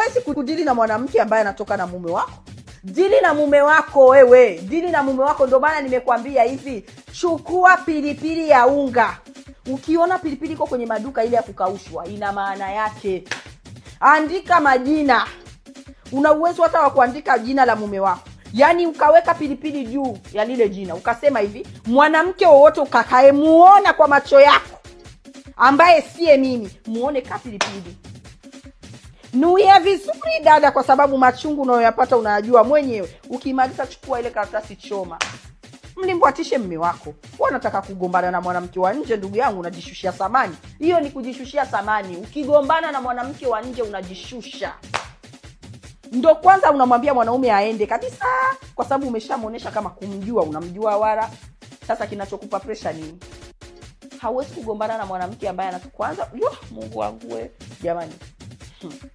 Hauwezi kudili na mwanamke ambaye anatoka na mume wako. Dili na mume wako wewe. Dili na mume wako. Ndio maana nimekwambia hivi, chukua pilipili ya unga. Ukiona pilipili iko kwenye maduka ile ya kukaushwa, ina maana yake. Andika majina. Una uwezo hata wa kuandika jina la mume wako. Yaani ukaweka pilipili juu ya lile jina. Ukasema hivi, mwanamke wowote ukakae muona kwa macho yako ambaye siye mimi, muone ka pilipili. Nuia vizuri dada, kwa sababu machungu unayoyapata unayajua mwenyewe. Ukimaliza chukua ile karatasi, choma. Mlimbwatishe mume wako. Wewe unataka kugombana na mwanamke wa nje, ndugu yangu, unajishushia thamani. Hiyo ni kujishushia thamani. Ukigombana na mwanamke wa nje unajishusha. Ndio kwanza unamwambia mwanaume aende kabisa, kwa sababu umeshamuonesha kama kumjua, unamjua wala. Sasa kinachokupa pressure nini? Hauwezi kugombana na mwanamke ambaye anatukwanza. Mungu wangu wewe, jamani.